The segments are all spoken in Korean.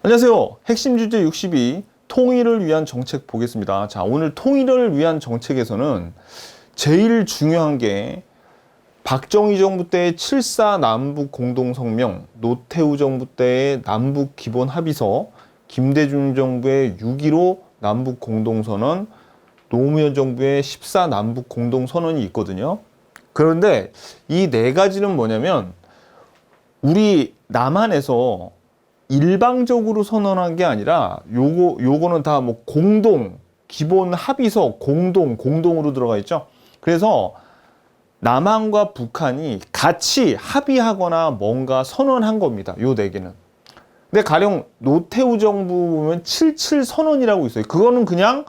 안녕하세요. 핵심 주제 62 통일을 위한 정책 보겠습니다. 자, 오늘 통일을 위한 정책에서는 제일 중요한 게 박정희 정부 때의 7.4 남북 공동성명, 노태우 정부 때의 남북 기본 합의서, 김대중 정부의 6.15 남북 공동선언, 노무현 정부의 14 남북 공동선언이 있거든요. 그런데 이 네 가지는 뭐냐면 우리 남한에서 일방적으로 선언한 게 아니라 요거는 다 뭐 공동, 기본 합의서, 공동으로 들어가 있죠. 그래서 남한과 북한이 같이 합의하거나 뭔가 선언한 겁니다. 요 네 개는. 근데 가령 노태우 정부 보면 77 선언이라고 있어요. 그거는 그냥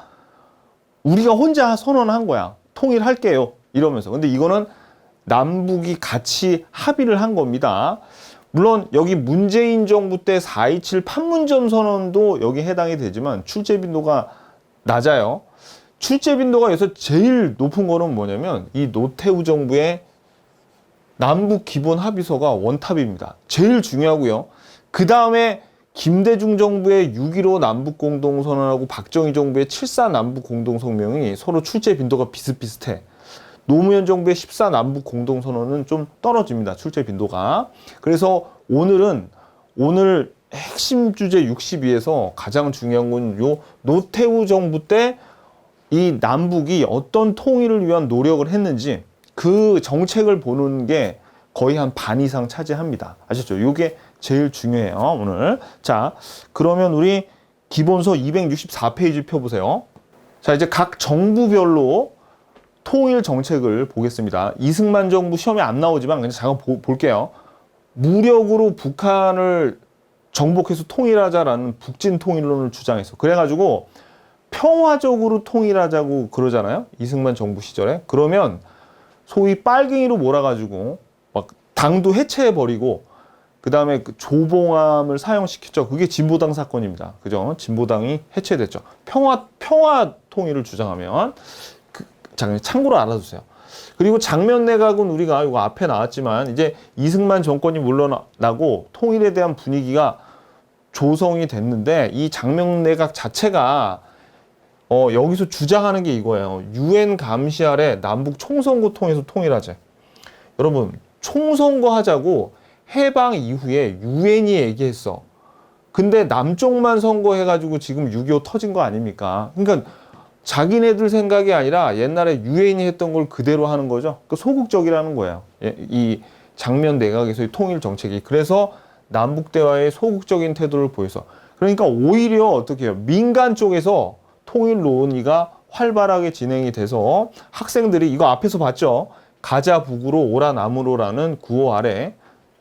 우리가 혼자 선언한 거야. 통일할게요. 이러면서. 근데 이거는 남북이 같이 합의를 한 겁니다. 물론 여기 문재인 정부 때 4.27 판문점 선언도 여기 해당이 되지만 출제 빈도가 낮아요. 출제 빈도가 여기서 제일 높은 거는 뭐냐면 이 노태우 정부의 남북 기본 합의서가 원탑입니다. 제일 중요하고요. 그 다음에 김대중 정부의 6.15 남북 공동선언하고 박정희 정부의 7.4 남북 공동성명이 서로 출제 빈도가 비슷비슷해. 노무현 정부의 14 남북 공동선언은 좀 떨어집니다. 출제 빈도가. 그래서 오늘 핵심 주제 62에서 가장 중요한 건 요 노태우 정부 때 이 남북이 어떤 통일을 위한 노력을 했는지 그 정책을 보는 게 거의 한 반 이상 차지합니다. 아셨죠? 요게 제일 중요해요, 오늘. 자, 그러면 우리 기본서 264페이지 펴보세요. 자, 이제 각 정부별로 통일 정책을 보겠습니다. 이승만 정부 시험에 안 나오지만 그냥 잠깐 볼게요. 무력으로 북한을 정복해서 통일하자라는 북진 통일론을 주장했어. 그래가지고 평화적으로 통일하자고 그러잖아요. 이승만 정부 시절에. 그러면 소위 빨갱이로 몰아가지고 막 당도 해체해버리고 그 다음에 그 조봉암을 사용시켰죠. 그게 진보당 사건입니다. 그죠? 진보당이 해체됐죠. 평화 통일을 주장하면 참고로 알아두세요. 그리고 장면 내각은 우리가 이거 앞에 나왔지만 이제 이승만 정권이 물러나고 통일에 대한 분위기가 조성이 됐는데 이 장면 내각 자체가 여기서 주장하는 게 이거예요. UN 감시 아래 남북 총선거 통해서 통일하자. 여러분, 총선거 하자고 해방 이후에 UN이 얘기했어. 근데 남쪽만 선거해가지고 지금 6.25 터진 거 아닙니까? 그러니까 자기네들 생각이 아니라 옛날에 유엔이 했던 걸 그대로 하는 거죠. 그 소극적이라는 거예요. 이 장면 내각에서의 통일 정책이. 그래서 남북 대화에 소극적인 태도를 보여서. 그러니까 오히려 어떻게 해요? 민간 쪽에서 통일 논의가 활발하게 진행이 돼서 학생들이 이거 앞에서 봤죠? 가자 북으로 오라 남으로라는 구호 아래.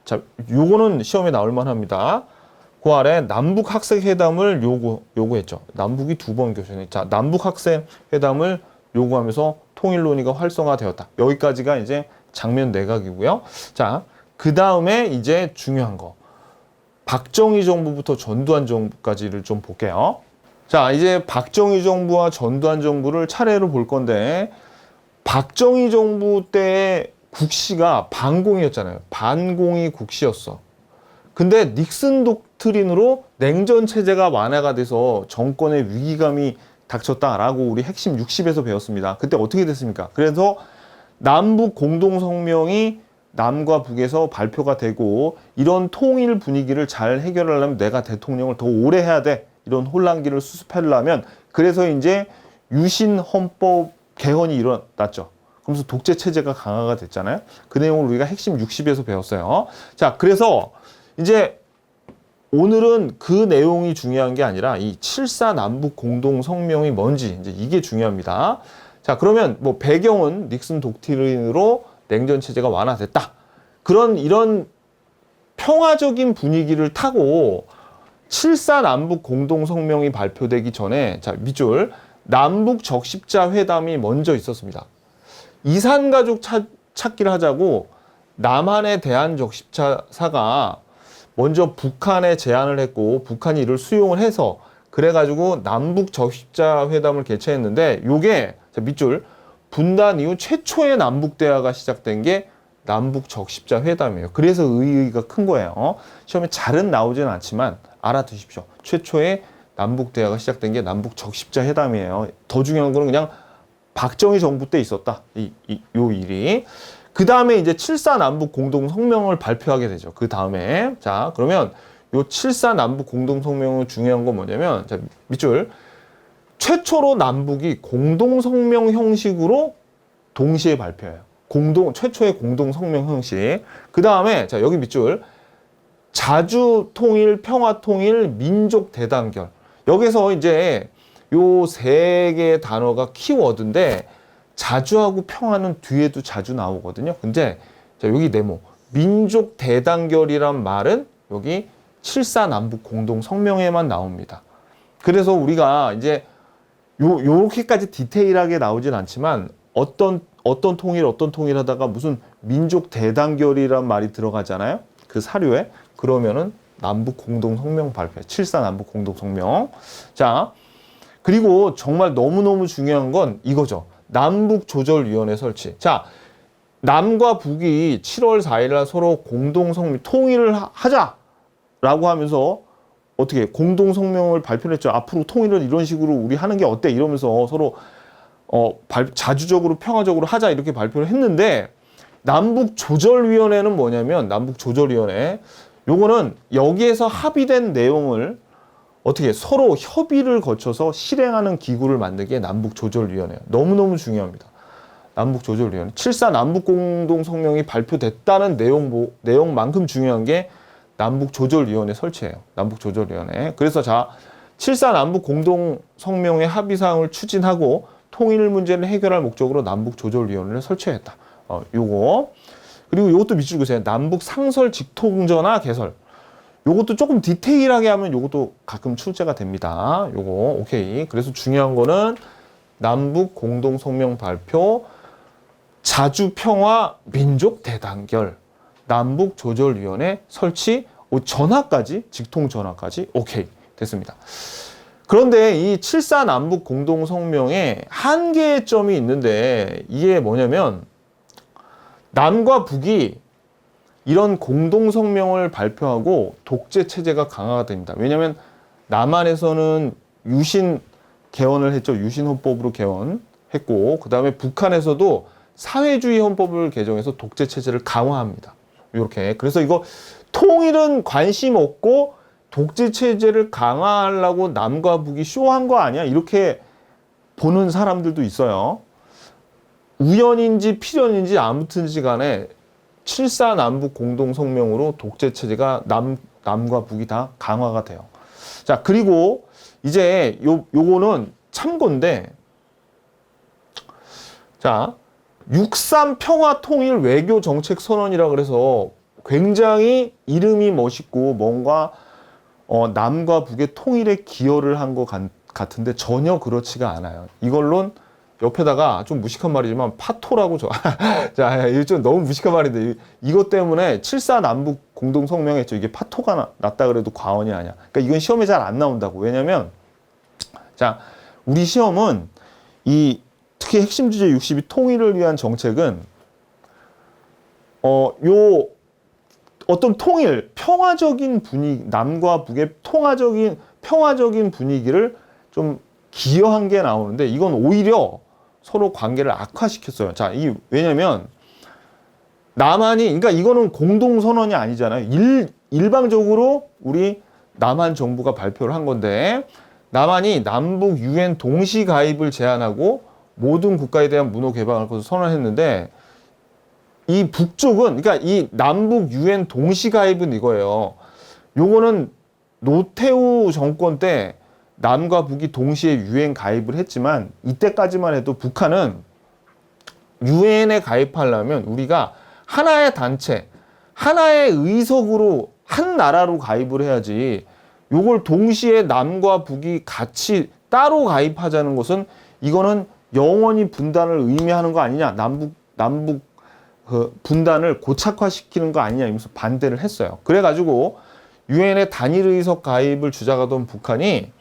자, 요거는 시험에 나올 만합니다. 그 아래 남북 학생 회담을 요구했죠. 남북이 두 번 교전해. 자, 남북 학생 회담을 요구하면서 통일 논의가 활성화되었다. 여기까지가 이제 장면 내각이고요. 자, 그 다음에 이제 중요한 거. 박정희 정부부터 전두환 정부까지를 좀 볼게요. 자, 이제 박정희 정부와 전두환 정부를 차례로 볼 건데 박정희 정부 때의 국시가 반공이었잖아요. 반공이 국시였어. 근데 닉슨 독트린으로 냉전 체제가 완화가 돼서 정권의 위기감이 닥쳤다라고 우리 핵심 60에서 배웠습니다. 그때 어떻게 됐습니까? 그래서 남북 공동성명이 남과 북에서 발표가 되고 이런 통일 분위기를 잘 해결하려면 내가 대통령을 더 오래 해야 돼. 이런 혼란기를 수습하려면 그래서 이제 유신 헌법 개헌이 일어났죠. 그러면서 독재 체제가 강화가 됐잖아요. 그 내용을 우리가 핵심 60에서 배웠어요. 자, 그래서 이제 오늘은 그 내용이 중요한 게 아니라 이 7.4 남북 공동 성명이 뭔지 이제 이게 중요합니다. 자, 그러면 뭐 배경은 닉슨 독트린으로 냉전 체제가 완화됐다. 이런 평화적인 분위기를 타고 7.4 남북 공동 성명이 발표되기 전에 자, 밑줄 남북 적십자 회담이 먼저 있었습니다. 이산가족 찾기를 하자고 남한의 대한적십자사가 먼저 북한에 제안을 했고 북한이 이를 수용을 해서 그래가지고 남북 적십자 회담을 개최했는데 요게 밑줄 분단 이후 최초의 남북 대화가 시작된 게 남북 적십자 회담이에요. 그래서 의의가 큰 거예요. 시험에 잘은 나오지는 않지만 알아두십시오. 최초의 남북 대화가 시작된 게 남북 적십자 회담이에요. 더 중요한 거는 그냥 박정희 정부 때 있었다. 요 일이. 그 다음에 이제 7.4 남북 공동 성명을 발표하게 되죠. 그 다음에. 자, 그러면 요 7.4 남북 공동 성명의 중요한 건 뭐냐면, 자, 밑줄. 최초로 남북이 공동 성명 형식으로 동시에 발표해요. 최초의 공동 성명 형식. 그 다음에, 자, 여기 밑줄. 자주 통일, 평화 통일, 민족 대단결. 여기서 이제 요 세 개의 단어가 키워드인데, 자주하고 평화는 뒤에도 자주 나오거든요. 근데 자, 여기 네모 민족 대단결이란 말은 여기 7.4 남북 공동 성명에만 나옵니다. 그래서 우리가 이제 요렇게까지 디테일하게 나오진 않지만 어떤 통일 하다가 무슨 민족 대단결이란 말이 들어가잖아요. 그 사료에. 그러면은 남북 공동 성명 발표. 7.4 남북 공동 성명. 자, 그리고 정말 너무너무 중요한 건 이거죠. 남북조절위원회 설치. 자, 남과 북이 7월 4일 날 서로 공동성명, 통일을 하자라고 하면서 어떻게 공동성명을 발표를 했죠. 앞으로 통일을 이런 식으로 우리 하는 게 어때? 이러면서 서로 자주적으로 평화적으로 하자 이렇게 발표를 했는데, 남북조절위원회는 뭐냐면, 남북조절위원회 요거는 여기에서 합의된 내용을 어떻게 서로 협의를 거쳐서 실행하는 기구를 만든 게 남북조절위원회예요. 너무너무 중요합니다. 남북조절위원회. 7.4 남북공동성명이 발표됐다는 내용만큼 중요한 게 남북조절위원회 설치예요. 남북조절위원회. 그래서 자, 7.4 남북공동성명의 합의사항을 추진하고 통일 문제를 해결할 목적으로 남북조절위원회를 설치했다. 요거. 그리고 요것도 밑줄 그세요. 남북상설 직통전화 개설. 요것도 조금 디테일하게 하면 요것도 가끔 출제가 됩니다. 요거 오케이. 그래서 중요한 거는 남북 공동 성명 발표, 자주 평화 민족 대단결, 남북 조절위원회 설치, 전화까지 직통 전화까지 오케이 됐습니다. 그런데 이 7.4 남북 공동 성명에 한계점이 있는데, 이게 뭐냐면 남과 북이 이런 공동성명을 발표하고 독재체제가 강화가 됩니다. 왜냐하면 남한에서는 유신 개헌을 했죠. 유신헌법으로 개헌했고, 그 다음에 북한에서도 사회주의 헌법을 개정해서 독재체제를 강화합니다. 이렇게. 그래서 이거 통일은 관심 없고 독재체제를 강화하려고 남과 북이 쇼한 거 아니야? 이렇게 보는 사람들도 있어요. 우연인지 필연인지 아무튼지 간에 7.4 남북 공동성명으로 독재체제가 남과 북이 다 강화가 돼요. 자, 그리고 이제 요거는 참고인데, 자, 6.3 평화통일 외교정책선언이라 그래서 굉장히 이름이 멋있고 뭔가 남과 북의 통일에 기여를 한 것 같은데 전혀 그렇지가 않아요. 이걸론 옆에다가 좀 무식한 말이지만 파토라고 자, 이거 좀 너무 무식한 말인데 이것 때문에 7.4 남북 공동성명 했죠. 이게 파토가 났다 그래도 과언이 아니야. 그러니까 이건 시험에 잘 안 나온다고. 왜냐면 자, 우리 시험은 특히 핵심 주제 62 통일을 위한 정책은 어떤 통일, 평화적인 분위기, 남과 북의 평화적인 분위기를 좀 기여한 게 나오는데, 이건 오히려 서로 관계를 악화시켰어요. 자, 왜냐면 남한이, 그러니까 이거는 공동선언이 아니잖아요. 일방적으로 우리 남한 정부가 발표를 한 건데, 남한이 남북 유엔 동시 가입을 제안하고 모든 국가에 대한 문호 개방을 것을 선언했는데, 이 북쪽은, 그러니까 이 남북 유엔 동시 가입은 이거예요. 요거는 노태우 정권 때 남과 북이 동시에 유엔 가입을 했지만, 이때까지만 해도 북한은 유엔에 가입하려면 우리가 하나의 단체, 하나의 의석으로 한 나라로 가입을 해야지, 요걸 동시에 남과 북이 같이 따로 가입하자는 것은 이거는 영원히 분단을 의미하는 거 아니냐, 남북 분단을 고착화시키는 거 아니냐 이러면서 반대를 했어요. 그래가지고 유엔의 단일 의석 가입을 주장하던 북한이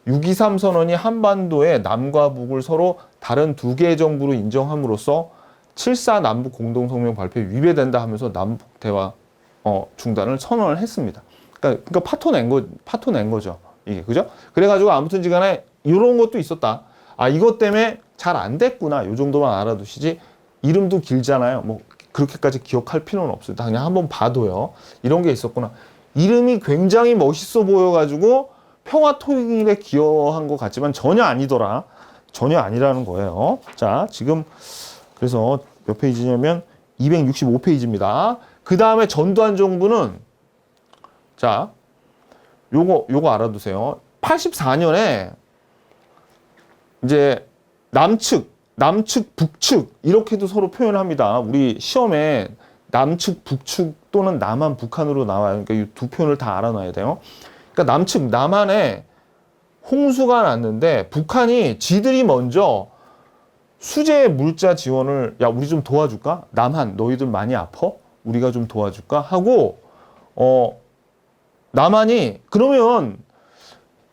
6.23 선언이 한반도에 남과 북을 서로 다른 두 개의 정부로 인정함으로써 7.4 남북 공동성명 발표에 위배된다 하면서 남북 대화 중단을 선언을 했습니다. 그러니까 파토 낸 거죠. 이게, 그죠? 그래가지고 아무튼지간에 이런 것도 있었다. 아, 이것 때문에 잘 안 됐구나. 요 정도만 알아두시지. 이름도 길잖아요. 뭐 그렇게까지 기억할 필요는 없어요. 그냥 한번 봐도요. 이런 게 있었구나. 이름이 굉장히 멋있어 보여가지고 평화통일에 기여한 것 같지만 전혀 아니더라. 전혀 아니라는 거예요. 자, 지금 그래서 몇 페이지냐면 265페이지입니다. 그 다음에 전두환 정부는 자, 요거 알아두세요. 84년에 이제 남측, 북측 이렇게도 서로 표현합니다. 우리 시험에 남측, 북측 또는 남한, 북한으로 나와요. 그러니까 이 두 표현을 다 알아놔야 돼요. 그러니까 남측, 남한에 홍수가 났는데 북한이 지들이 먼저 수재 물자 지원을 야, 우리 좀 도와줄까? 남한, 너희들 많이 아파? 우리가 좀 도와줄까? 하고 남한이 그러면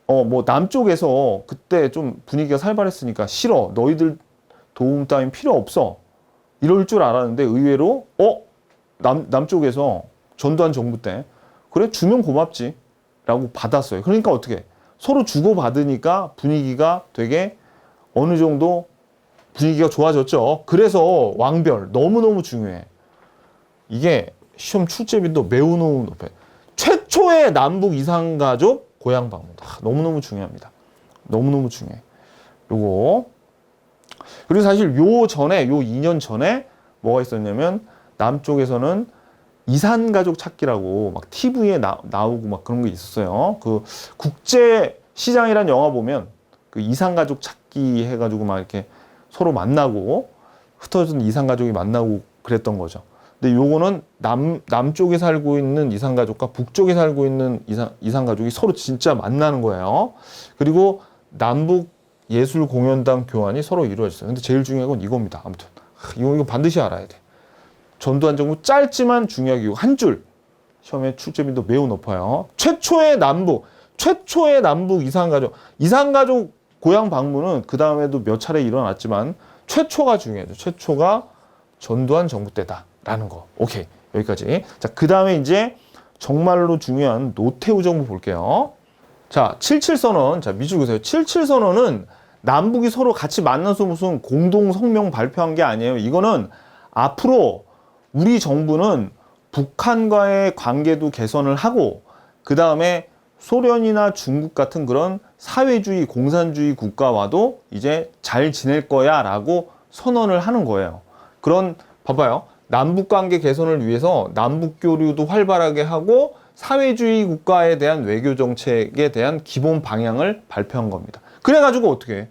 뭐 남쪽에서 그때 좀 분위기가 살벌했으니까 싫어. 너희들 도움 따윈 필요 없어. 이럴 줄 알았는데 의외로 남쪽에서 전두환 정부 때 그래 주면 고맙지 라고 받았어요. 그러니까 어떻게 서로 주고받으니까 분위기가 되게 어느 정도 분위기가 좋아졌죠. 그래서 왕별 너무너무 중요해. 이게 시험 출제빈도 매우 너무 높아요. 최초의 남북 이산가족 고향 방문. 너무너무 중요합니다. 너무너무 중요해. 요거. 그리고 사실 요 2년 전에 뭐가 있었냐면 남쪽에서는 이산가족 찾기라고 막 TV에 나오고 막 그런 게 있었어요. 그 국제시장이란 영화 보면 그 이산가족 찾기 해가지고 막 이렇게 서로 만나고 흩어진 이산가족이 만나고 그랬던 거죠. 근데 요거는 남쪽에 살고 있는 이산가족과 북쪽에 살고 있는 이산가족이 서로 진짜 만나는 거예요. 그리고 남북 예술공연단 교환이 서로 이루어졌어요. 근데 제일 중요한 건 이겁니다. 아무튼 이거 반드시 알아야 돼. 전두환 정부 짧지만 중요하게 한 줄. 시험의 출제빈도 매우 높아요. 최초의 남북 이산가족 고향 방문은 그 다음에도 몇 차례 일어났지만 최초가 중요해요. 최초가 전두환 정부 때다라는 거. 오케이, 여기까지. 자, 그 다음에 이제 정말로 중요한 노태우 정부 볼게요. 자, 77선언. 자, 밑줄 그세요. 77선언은 남북이 서로 같이 만나서 무슨 공동 성명 발표한 게 아니에요. 이거는 앞으로 우리 정부는 북한과의 관계도 개선을 하고 그 다음에 소련이나 중국 같은 그런 사회주의, 공산주의 국가와도 이제 잘 지낼 거야 라고 선언을 하는 거예요. 그런, 봐봐요. 남북관계 개선을 위해서 남북교류도 활발하게 하고 사회주의 국가에 대한 외교정책에 대한 기본 방향을 발표한 겁니다. 그래가지고 어떻게 해?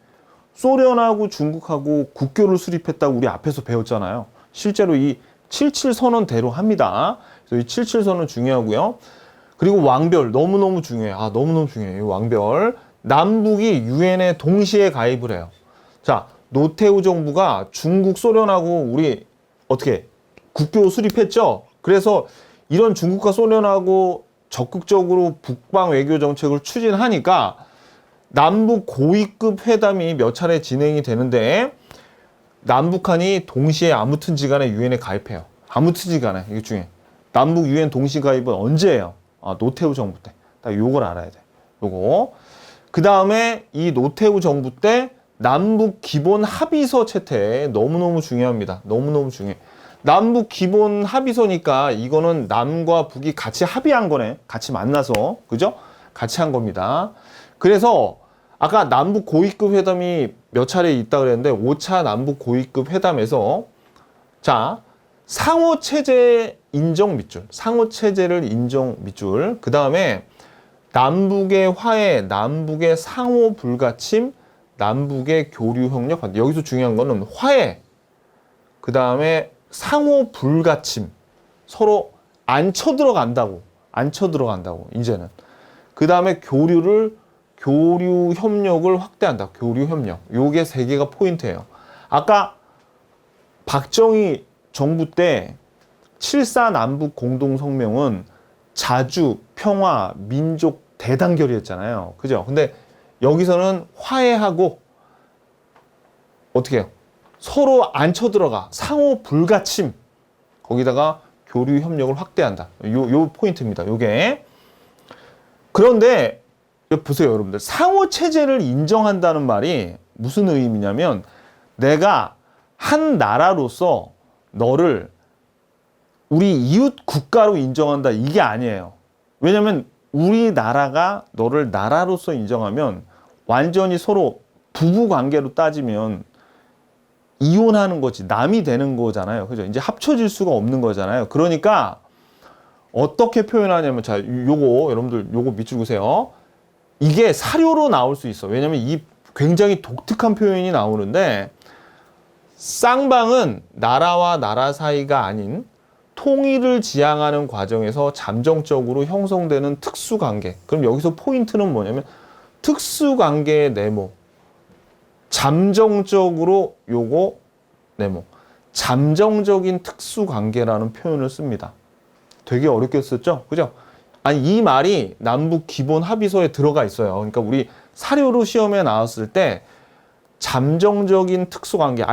소련하고 중국하고 국교를 수립했다고 우리 앞에서 배웠잖아요. 실제로 이 77선언대로 합니다. 그래서 이 77선언 중요하고요. 그리고 왕별 너무너무 중요해요. 너무너무 중요해요. 왕별. 남북이 유엔에 동시에 가입을 해요. 자, 노태우 정부가 중국, 소련하고 우리 어떻게 국교 수립했죠? 그래서 이런 중국과 소련하고 적극적으로 북방 외교 정책을 추진하니까 남북 고위급 회담이 몇 차례 진행이 되는데 남북한이 동시에 아무튼지간에 유엔에 가입해요. 아무튼지간에 이게 중요해. 남북 유엔 동시 가입은 언제예요? 노태우 정부 때. 딱 요걸 알아야 돼. 요거. 그 다음에 이 노태우 정부 때 남북 기본 합의서 채택 너무너무 중요합니다. 너무너무 중요해. 남북 기본 합의서니까 이거는 남과 북이 같이 합의한 거네. 같이 만나서. 그죠? 같이 한 겁니다. 그래서 아까 남북 고위급 회담이 몇 차례 있다 그랬는데 5차 남북 고위급 회담에서 자, 상호체제 인정 밑줄. 상호체제를 인정 밑줄. 그 다음에 남북의 화해, 남북의 상호 불가침, 남북의 교류 협력. 여기서 중요한 거는 화해. 그 다음에 상호 불가침. 서로 안 쳐들어간다고. 안 쳐들어간다고. 이제는. 그 다음에 교류 협력을 확대한다. 교류 협력. 요게 세 개가 포인트예요. 아까 박정희 정부 때 7.4 남북 공동성명은 자주, 평화, 민족 대단결이었잖아요. 그죠? 근데 여기서는 화해하고 어떻게 해요? 서로 안 쳐들어가. 상호 불가침. 거기다가 교류 협력을 확대한다. 요 포인트입니다. 요게. 그런데 보세요, 여러분들. 상호 체제를 인정한다는 말이 무슨 의미냐면 내가 한 나라로서 너를 우리 이웃 국가로 인정한다 이게 아니에요. 왜냐면 우리나라가 너를 나라로서 인정하면 완전히 서로 부부 관계로 따지면 이혼하는 거지 남이 되는 거잖아요. 그죠? 이제 합쳐질 수가 없는 거잖아요. 그러니까 어떻게 표현하냐면 자, 요거 여러분들 요거 밑줄 그세요. 이게 사료로 나올 수 있어. 왜냐면 이 굉장히 독특한 표현이 나오는데 쌍방은 나라와 나라 사이가 아닌 통일을 지향하는 과정에서 잠정적으로 형성되는 특수관계. 그럼 여기서 포인트는 뭐냐면 특수관계의 네모. 잠정적으로 요거 네모. 잠정적인 특수관계라는 표현을 씁니다. 되게 어렵게 썼죠? 그죠? 아니, 이 말이 남북 기본 합의서에 들어가 있어요. 그러니까 우리 사료로 시험에 나왔을 때 잠정적인 특수관계.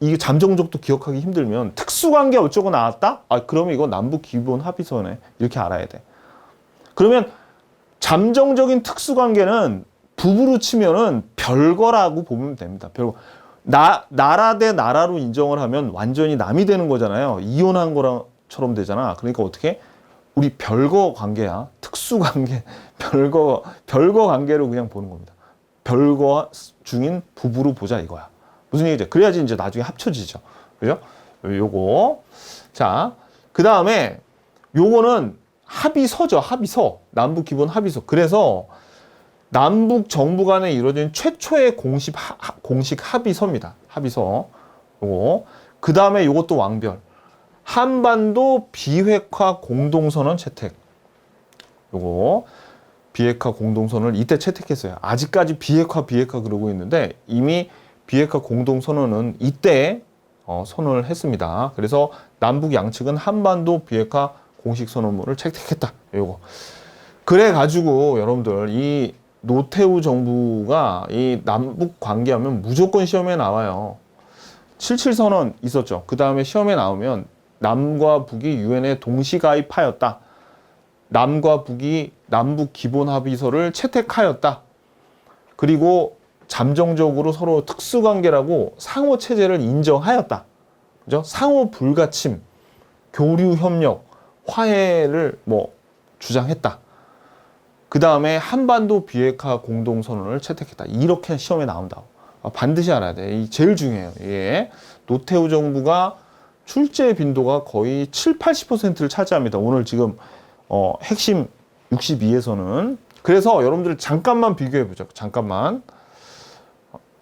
이게 잠정적도 기억하기 힘들면 특수관계 어쩌고 나왔다? 그러면 이거 남북 기본 합의서네. 이렇게 알아야 돼. 그러면 잠정적인 특수관계는 부부로 치면은 별거라고 보면 됩니다. 별거. 나라 대 나라로 인정을 하면 완전히 남이 되는 거잖아요. 이혼한 거랑처럼 되잖아. 그러니까 어떻게? 우리 별거 관계야. 특수관계. 별거 관계로 그냥 보는 겁니다. 별거 중인 부부로 보자 이거야. 무슨 얘기죠? 그래야지 이제 나중에 합쳐지죠. 그죠? 요거. 자, 그 다음에 요거는 합의서죠. 합의서. 남북 기본 합의서. 그래서 남북 정부 간에 이루어진 최초의 공식 합의서입니다. 합의서. 요거. 그 다음에 요것도 왕별. 한반도 비핵화 공동선언 채택. 요거. 비핵화 공동선언을 이때 채택했어요. 아직까지 비핵화 그러고 있는데 이미 비핵화 공동선언은 이때 선언을 했습니다. 그래서 남북 양측은 한반도 비핵화 공식선언문을 채택했다. 요거. 그래가지고 여러분들 이 노태우 정부가 이 남북 관계하면 무조건 시험에 나와요. 77선언 있었죠. 그 다음에 시험에 나오면 남과 북이 유엔에 동시 가입하였다. 남과 북이 남북 기본 합의서를 채택하였다. 그리고 잠정적으로 서로 특수관계라고 상호 체제를 인정하였다. 그죠? 상호 불가침, 교류 협력, 화해를 주장했다. 그 다음에 한반도 비핵화 공동선언을 채택했다. 이렇게 시험에 나온다고. 반드시 알아야 돼. 이 제일 중요해요. 예. 노태우 정부가 출제 빈도가 거의 70~80%를 차지합니다. 오늘 지금 핵심 62에서는. 그래서 여러분들 잠깐만 비교해 보죠. 잠깐만.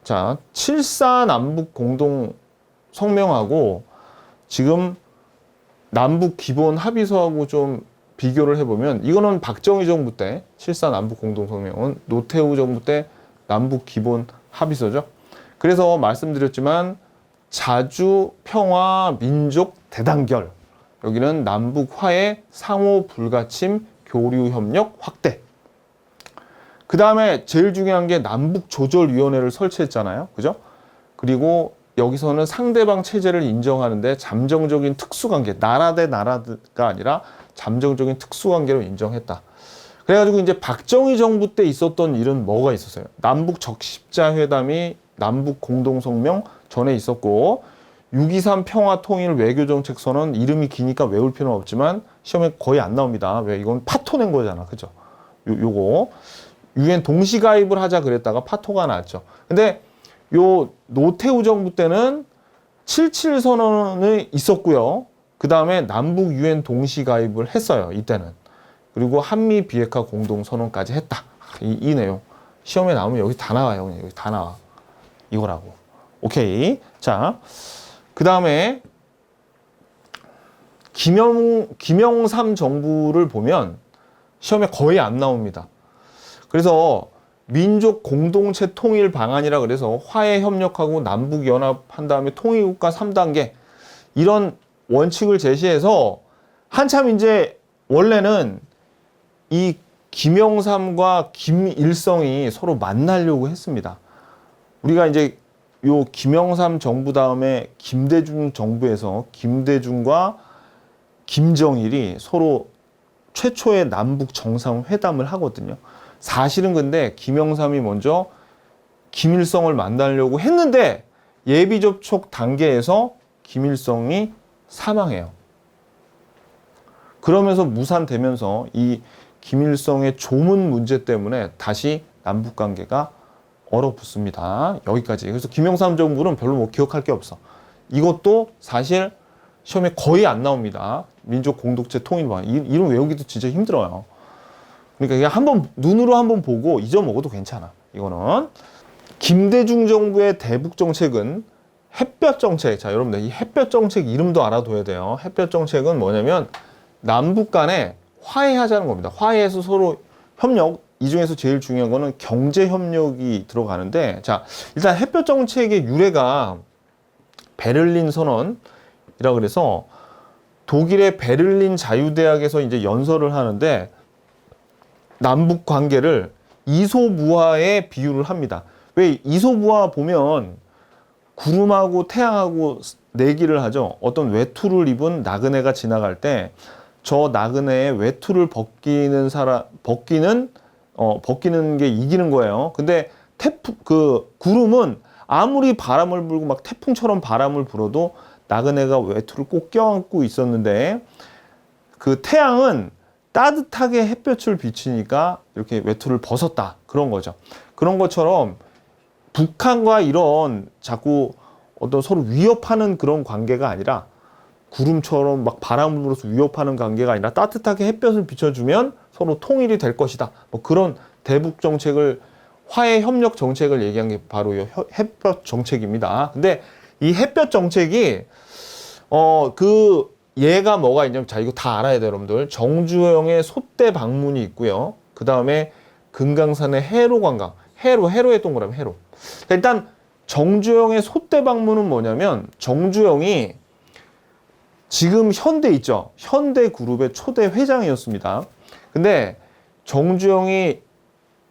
자, 7.4 남북 공동 성명하고 지금 남북 기본 합의서하고 좀 비교를 해보면 이거는 박정희 정부 때 7.4 남북 공동 성명은 노태우 정부 때 남북 기본 합의서죠. 그래서 말씀드렸지만 자주 평화 민족 대단결. 여기는 남북 화해 상호 불가침 교류 협력 확대. 그 다음에 제일 중요한 게 남북조절위원회를 설치했잖아요. 그죠? 그리고 여기서는 상대방 체제를 인정하는데 잠정적인 특수관계, 나라 대 나라가 아니라 잠정적인 특수관계로 인정했다. 그래가지고 이제 박정희 정부 때 있었던 일은 뭐가 있었어요? 남북 적십자회담이 남북 공동성명 전에 있었고 6.23 평화통일 외교정책선언 이름이 기니까 외울 필요는 없지만 시험에 거의 안 나옵니다. 왜? 이건 파토 낸 거잖아. 그죠? 요거. 유엔 동시 가입을 하자 그랬다가 파토가 났죠. 근데 요 노태우 정부 때는 77 선언이 있었고요. 그 다음에 남북 유엔 동시 가입을 했어요. 이때는. 그리고 한미 비핵화 공동 선언까지 했다. 이 내용. 시험에 나오면 여기 다 나와요. 그냥 여기 다 나와. 이거라고. 오케이. 자, 그 다음에 김영삼 정부를 보면 시험에 거의 안 나옵니다. 그래서 민족 공동체 통일 방안이라 그래서 화해 협력하고 남북 연합한 다음에 통일국가 3단계 이런 원칙을 제시해서 한참 이제 원래는 이 김영삼과 김일성이 서로 만나려고 했습니다. 우리가 이제 요 김영삼 정부 다음에 김대중 정부에서 김대중과 김정일이 서로 최초의 남북 정상회담을 하거든요. 사실은 근데 김영삼이 먼저 김일성을 만나려고 했는데 예비 접촉 단계에서 김일성이 사망해요. 그러면서 무산되면서 이 김일성의 조문 문제 때문에 다시 남북 관계가 얼어붙습니다. 여기까지. 그래서 김영삼 정부는 별로 뭐 기억할 게 없어. 이것도 사실 시험에 거의 안 나옵니다. 민족 공동체 통일방. 이름 외우기도 진짜 힘들어요. 그러니까 그냥 한번 눈으로 한번 보고 잊어먹어도 괜찮아. 이거는 김대중 정부의 대북 정책은 햇볕 정책. 자, 여러분들 이 햇볕 정책 이름도 알아둬야 돼요. 햇볕 정책은 뭐냐면 남북 간에 화해하자는 겁니다. 화해해서 서로 협력. 이 중에서 제일 중요한 거는 경제 협력이 들어가는데, 자, 일단 햇볕 정책의 유래가 베를린 선언이라 그래서 독일의 베를린 자유대학에서 이제 연설을 하는데 남북 관계를 이소무화에 비유를 합니다. 왜 이소무화 보면 구름하고 태양하고 내기를 하죠. 어떤 외투를 입은 나그네가 지나갈 때 저 나그네의 외투를 벗기는 게 이기는 거예요. 근데 구름은 아무리 바람을 불고 막 태풍처럼 바람을 불어도 나그네가 외투를 꼭 껴안고 있었는데 그 태양은 따뜻하게 햇볕을 비치니까 이렇게 외투를 벗었다. 그런 거죠. 그런 것처럼 북한과 이런 자꾸 어떤 서로 위협하는 그런 관계가 아니라 구름처럼 막 바람을 불어서 위협하는 관계가 아니라 따뜻하게 햇볕을 비춰주면 서로 통일이 될 것이다. 뭐 그런 대북 정책을 화해 협력 정책을 얘기한 게 바로 이 햇볕 정책입니다. 근데 이 햇볕 정책이 얘가 뭐가 있냐면, 자, 이거 다 알아야 돼요, 여러분들. 정주영의 소대 방문이 있고요. 그 다음에 금강산의 해로 관광. 해로의 동그라미 해로. 일단 정주영의 소대 방문은 뭐냐면 정주영이 지금 현대 있죠. 현대 그룹의 초대 회장이었습니다. 근데 정주영이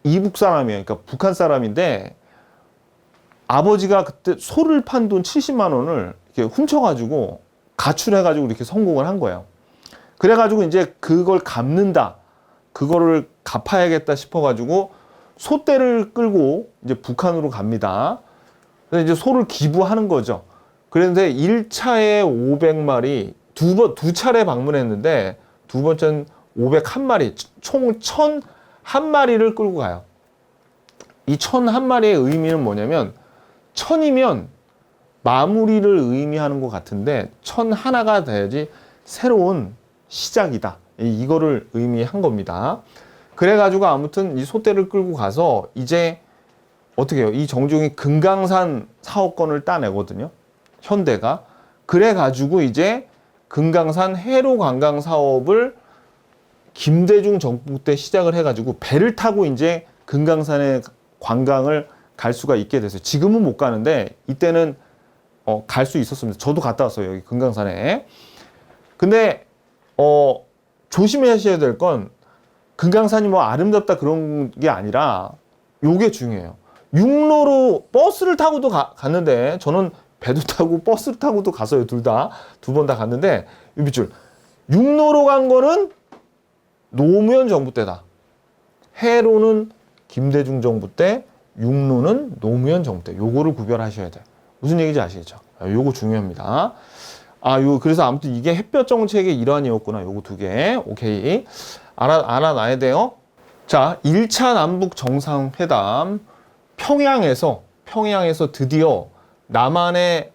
이북 사람이에요. 그러니까 북한 사람인데 아버지가 그때 소를 판 돈 70만 원을 이렇게 훔쳐가지고 가출해가지고 이렇게 성공을 한 거예요. 그래가지고 이제 그걸 갚는다. 그거를 갚아야겠다 싶어가지고 소떼를 끌고 이제 북한으로 갑니다. 그래서 이제 소를 기부하는 거죠. 그런데 1차에 500마리, 두 차례 방문했는데 두 번째는 501마리, 총 1001마리를 끌고 가요. 이 1001마리의 의미는 뭐냐면 1000이면 마무리를 의미하는 것 같은데 1001가 돼야지 새로운 시작이다. 이거를 의미한 겁니다. 그래가지고 아무튼 이 소떼를 끌고 가서 이제 어떻게 해요? 이 정중이 금강산 사업권을 따내거든요. 현대가. 그래가지고 이제 금강산 해로 관광 사업을 김대중 정부 때 시작을 해가지고 배를 타고 이제 금강산에 관광을 갈 수가 있게 됐어요. 지금은 못 가는데 이때는 갈 수 있었습니다. 저도 갔다 왔어요. 여기 금강산에. 근데 조심하셔야 될 건 금강산이 뭐 아름답다 그런 게 아니라 요게 중요해요. 육로로 버스를 타고도 갔는데 저는 배도 타고 버스를 타고도 갔어요. 둘 다. 두 번 다 갔는데 이 밑줄. 육로로 간 거는 노무현 정부 때다. 해로는 김대중 정부 때, 육로는 노무현 정부 때. 요거를 구별하셔야 돼요. 무슨 얘기인지 아시겠죠? 요거 중요합니다. 그래서 아무튼 이게 햇볕 정책의 일환이었구나. 요거 두 개. 오케이. 알아놔야 돼요. 자, 1차 남북 정상회담. 평양에서 드디어 남한의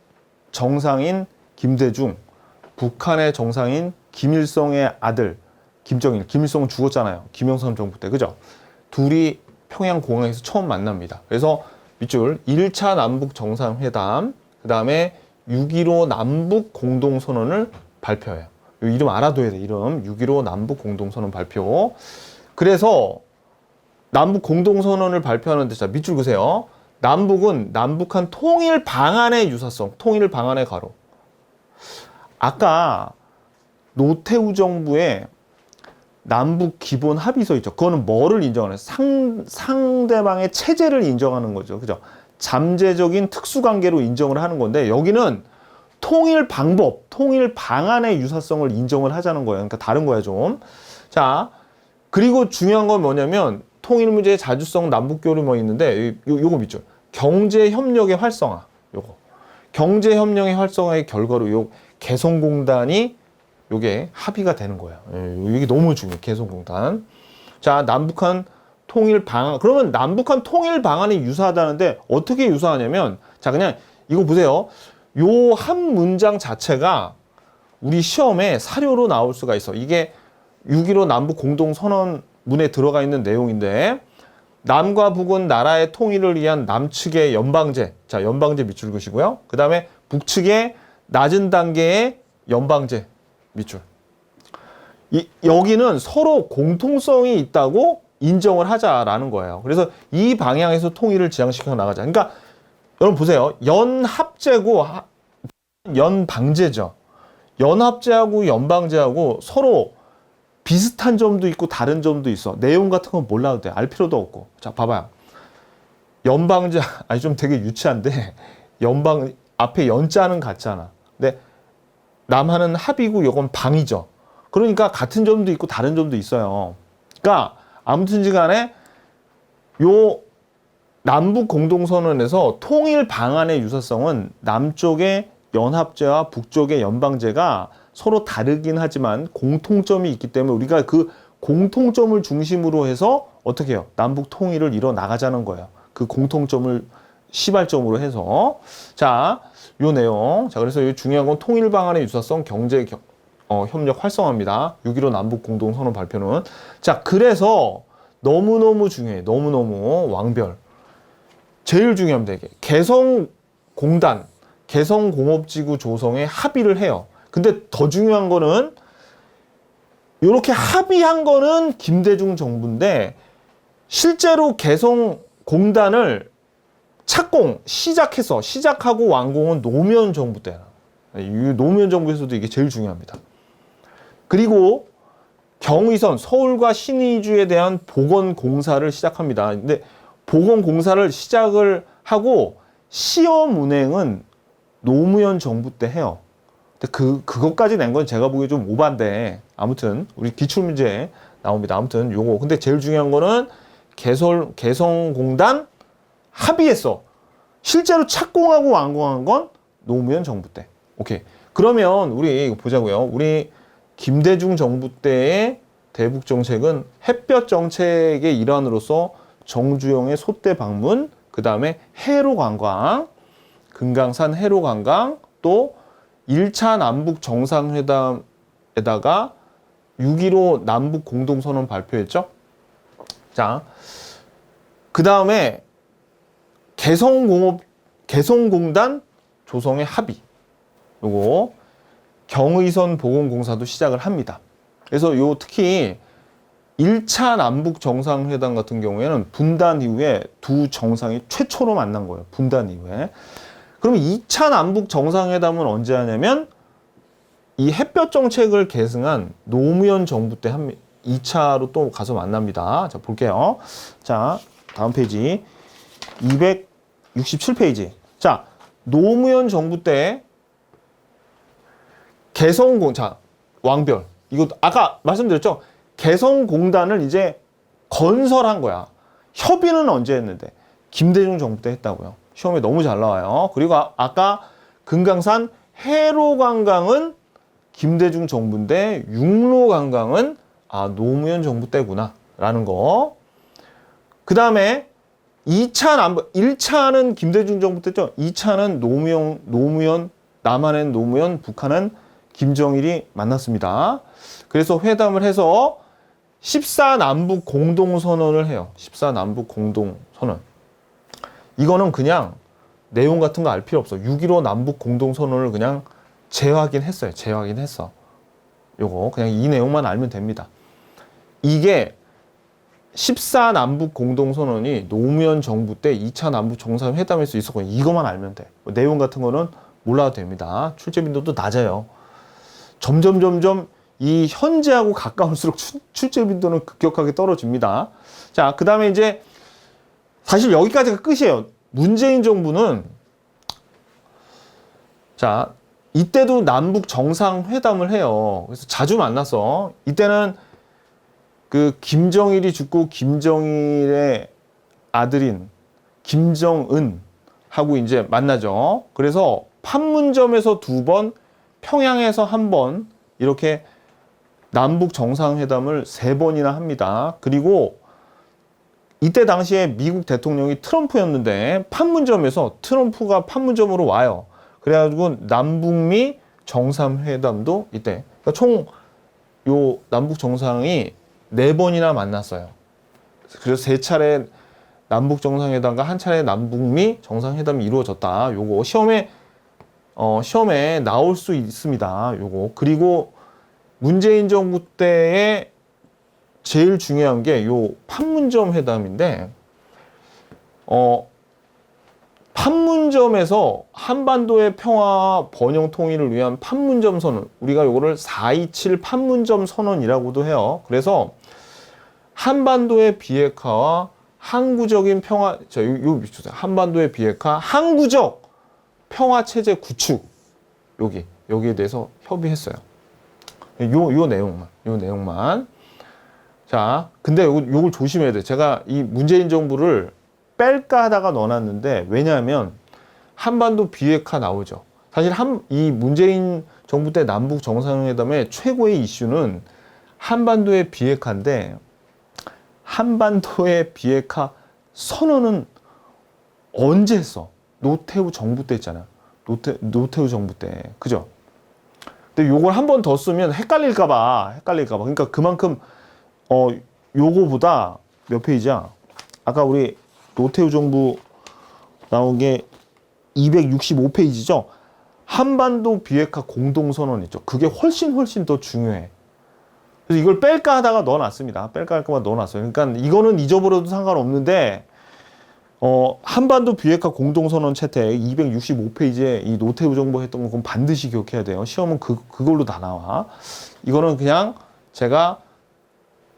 정상인 김대중, 북한의 정상인 김일성의 아들 김정일, 김일성은 죽었잖아요. 김영삼 정부 때, 그죠? 둘이 평양 공항에서 처음 만납니다. 그래서 밑줄 1차 남북 정상회담, 그 다음에 6.15 남북 공동선언을 발표해요. 이 이름 알아둬야 돼. 이름 6.15 남북 공동선언 발표. 그래서 남북 공동선언을 발표하는데, 자, 밑줄 그세요. 남북은 남북한 통일 방안의 유사성, 통일 방안의 가로. 아까 노태우 정부의 남북 기본 합의서 있죠. 그거는 뭐를 인정하는? 상대방의 체제를 인정하는 거죠. 그죠? 잠재적인 특수관계로 인정을 하는 건데, 여기는 통일 방법, 통일 방안의 유사성을 인정을 하자는 거예요. 그러니까 다른 거야, 좀. 자, 그리고 중요한 건 뭐냐면 통일 문제의 자주성 남북교류 뭐 있는데 요거 밑줄. 경제 협력의 활성화. 요거. 경제 협력의 활성화의 결과로 요 개성공단이 요게 합의가 되는 거예요. 이게 너무 중요해요. 개성공단. 자, 남북한 통일 방안. 그러면 남북한 통일 방안이 유사하다는데 어떻게 유사하냐면 자, 그냥 이거 보세요. 요 한 문장 자체가 우리 시험에 사료로 나올 수가 있어. 이게 6.15 남북 공동선언문에 들어가 있는 내용인데 남과 북은 나라의 통일을 위한 남측의 연방제. 자, 연방제 밑줄 그시고요. 그 다음에 북측의 낮은 단계의 연방제 밑줄. 여기는 서로 공통성이 있다고 인정을 하자라는 거예요. 그래서 이 방향에서 통일을 지향시켜 나가자. 그러니까 여러분 보세요. 연합제고 연방제죠. 연합제하고 연방제하고 서로 비슷한 점도 있고 다른 점도 있어. 내용 같은 건 몰라도 돼. 알 필요도 없고. 자, 봐봐요. 연방제, 아니 좀 되게 유치한데 연방 앞에 연자는 같잖아. 근데 남한은 합이고 이건 방이죠. 그러니까 같은 점도 있고 다른 점도 있어요. 그러니까 아무튼지 간에 요 남북 공동선언에서 통일 방안의 유사성은 남쪽의 연합제와 북쪽의 연방제가 서로 다르긴 하지만 공통점이 있기 때문에 우리가 그 공통점을 중심으로 해서 어떻게 해요? 남북 통일을 이뤄 나가자는 거예요. 그 공통점을 시발점으로 해서. 자, 요 내용. 자, 그래서 이 중요한 건 통일 방안의 유사성, 경제 협력 활성화입니다. 6.15 남북 공동선언 발표는. 자, 그래서 너무너무 중요해. 너무너무 왕별. 제일 중요합니다. 이게 개성공단, 개성공업지구 조성에 합의를 해요. 근데 더 중요한 거는 이렇게 합의한 거는 김대중 정부인데 실제로 개성공단을 시작하고 완공은 노무현 정부 때야. 이 노무현 정부에서도 이게 제일 중요합니다. 그리고 경의선, 서울과 신의주에 대한 복원공사를 시작합니다. 근데 복원공사를 시작을 하고 시험 운행은 노무현 정부 때 해요. 근데 그것까지 낸 건 제가 보기에 좀 오반데 아무튼 우리 기출문제 나옵니다. 아무튼 요거. 근데 제일 중요한 거는 개성공단 합의했어. 실제로 착공하고 완공한 건 노무현 정부 때. 오케이. 그러면 우리 이거 보자고요. 우리 김대중 정부 때의 대북 정책은 햇볕 정책의 일환으로서 정주영의 소대 방문, 그 다음에 해로 관광, 금강산 해로 관광, 또 1차 남북 정상회담에다가 6.15 남북 공동선언 발표했죠. 자, 그 다음에 개성공단 조성의 합의. 요거 경의선 복원공사도 시작을 합니다. 그래서 요 특히 1차 남북 정상회담 같은 경우에는 분단 이후에 두 정상이 최초로 만난 거예요. 분단 이후에. 그러면 2차 남북 정상회담은 언제 하냐면 이 햇볕 정책을 계승한 노무현 정부 때 2차로 또 가서 만납니다. 자, 볼게요. 자, 다음 페이지 267페이지. 자, 노무현 정부 때 자, 왕별. 이거 아까 말씀드렸죠? 개성공단을 이제 건설한 거야. 협의는 언제 했는데? 김대중 정부 때 했다고요. 시험에 너무 잘 나와요. 그리고 아까 금강산 해로관광은 김대중 정부인데 육로관광은 노무현 정부 때구나 라는 거. 그 다음에 1차는 김대중 정부 때죠. 2차는 노무현, 남한은 노무현, 북한은 김정일이 만났습니다. 그래서 회담을 해서 14남북 공동선언을 해요. 14남북 공동선언. 이거는 그냥 내용 같은 거 알 필요 없어. 6.15 남북 공동선언을 그냥 재확인했어요. 재확인했어. 요거 그냥 이 내용만 알면 됩니다. 이게 14남북 공동선언이 노무현 정부 때 2차 남북 정상회담에서 있었고 이것만 알면 돼. 내용 같은 거는 몰라도 됩니다. 출제 빈도도 낮아요. 점점 이 현재하고 가까울수록 출제 빈도는 급격하게 떨어집니다. 자, 그 다음에 이제 사실 여기까지가 끝이에요. 문재인 정부는 자, 이때도 남북 정상회담을 해요. 그래서 자주 만났어. 이때는 그 김정일이 죽고 김정일의 아들인 김정은 하고 이제 만나죠. 그래서 판문점에서 2번, 평양에서 1번 이렇게 남북 정상회담을 3번이나 합니다. 그리고 이때 당시에 미국 대통령이 트럼프였는데 판문점에서 트럼프가 판문점으로 와요. 그래가지고 남북미 정상회담도 이때 그러니까 총 요 남북 정상이 4번이나 만났어요. 그래서 3차례 남북 정상회담과 1차례 남북미 정상회담이 이루어졌다. 요거 시험에 나올 수 있습니다. 요거. 그리고 문재인 정부 때에 제일 중요한 게 요 판문점 회담인데, 판문점에서 한반도의 평화 번영 통일을 위한 판문점 선언, 우리가 요거를 4.27 판문점 선언이라고도 해요. 그래서 한반도의 비핵화와 항구적인 평화, 한반도의 비핵화, 항구적 평화 체제 구축, 여기에 대해서 협의했어요. 요 내용만. 자, 근데 요걸 조심해야 돼. 제가 이 문재인 정부를 뺄까 하다가 넣어놨는데, 왜냐하면 한반도 비핵화 나오죠. 사실 이 문재인 정부 때 남북 정상회담의 최고의 이슈는 한반도의 비핵화인데, 한반도의 비핵화 선언은 언제 했어? 노태우 정부 때 했잖아. 노태우 정부 때. 그죠? 근데 요걸 한 번 더 쓰면 헷갈릴까봐. 그러니까 그만큼, 요거보다 몇 페이지야? 아까 우리 노태우 정부 나온 게 265페이지죠? 한반도 비핵화 공동선언 있죠? 그게 훨씬 더 중요해. 그래서 이걸 뺄까 하다가 넣어놨습니다. 뺄까 할까봐 넣어놨어요. 그러니까 이거는 잊어버려도 상관없는데, 한반도 비핵화 공동선언 채택 265페이지에 이 노태우 정부 했던 거 그건 반드시 기억해야 돼요. 시험은 그걸로 다 나와. 이거는 그냥 제가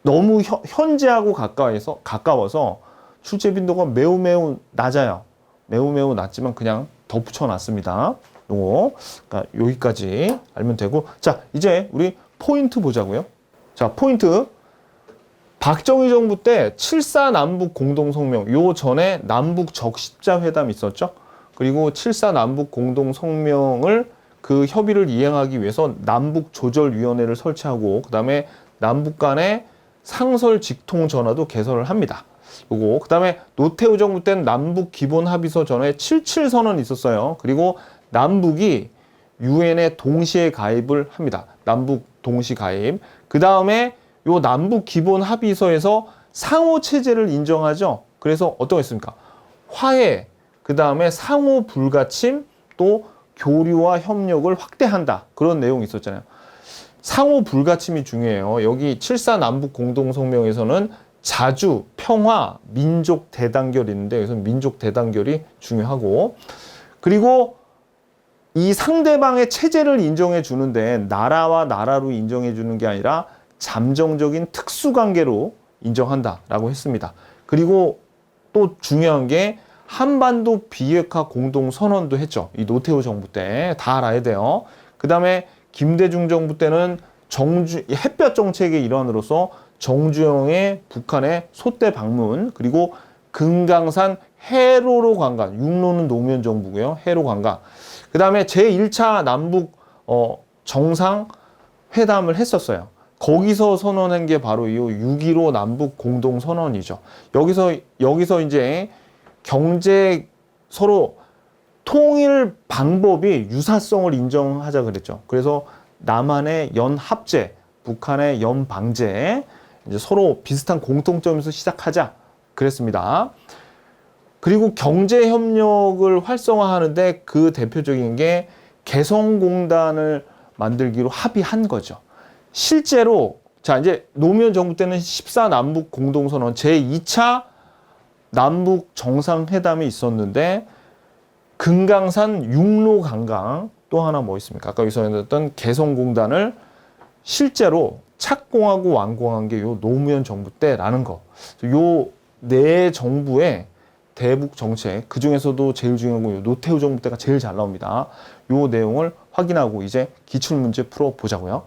너무 현재하고 가까워서 출제 빈도가 매우 낮아요. 매우 낮지만 그냥 덧붙여 놨습니다. 그러니까 여기까지 알면 되고. 자, 이제 우리 포인트 보자고요. 자, 포인트. 박정희 정부 때 7.4 남북 공동성명, 요 전에 남북 적십자 회담이 있었죠. 그리고 7.4 남북 공동성명을 그 협의를 이행하기 위해서 남북조절위원회를 설치하고, 그 다음에 남북 간의 상설 직통 전화도 개설을 합니다. 요거. 그 다음에 노태우 정부 때는 남북 기본 합의서 전에 77 선언이 있었어요. 그리고 남북이 유엔에 동시에 가입을 합니다. 남북 동시 가입. 그 다음에 요 남북 기본 합의서에서 상호 체제를 인정하죠. 그래서 어떤 거 있습니까? 화해, 그 다음에 상호 불가침, 또 교류와 협력을 확대한다. 그런 내용이 있었잖아요. 상호 불가침이 중요해요. 여기 7.4 남북 공동성명에서는 자주, 평화, 민족 대단결이 있는데, 여기서 민족 대단결이 중요하고, 그리고 이 상대방의 체제를 인정해 주는데 나라와 나라로 인정해 주는 게 아니라 잠정적인 특수관계로 인정한다라고 했습니다. 그리고 또 중요한 게 한반도 비핵화 공동선언도 했죠. 이 노태우 정부 때. 다 알아야 돼요. 그 다음에 김대중 정부 때는 햇볕 정책의 일환으로서 정주영의 북한의 소대 방문, 그리고 금강산 해로로 관광, 육로는 노무현 정부고요. 해로 관광. 그 다음에 제1차 남북 정상회담을 했었어요. 거기서 선언한 게 바로 이 6.15 남북 공동선언이죠. 여기서 이제 경제 서로 통일 방법이 유사성을 인정하자 그랬죠. 그래서 남한의 연합제, 북한의 연방제, 이제 서로 비슷한 공통점에서 시작하자 그랬습니다. 그리고 경제 협력을 활성화하는데 그 대표적인 게 개성공단을 만들기로 합의한 거죠. 실제로 자 이제 노무현 정부 때는 14 남북 공동선언 제2차 남북 정상회담이 있었는데 금강산 육로 관광 또 하나 뭐 있습니까? 아까 여기서 했던 개성공단을 실제로 착공하고 완공한 게 요 노무현 정부 때라는 거. 요 네 정부의 대북 정책, 그 중에서도 제일 중요한 건 노태우 정부 때가 제일 잘 나옵니다. 요 내용을 확인하고 이제 기출문제 풀어보자고요.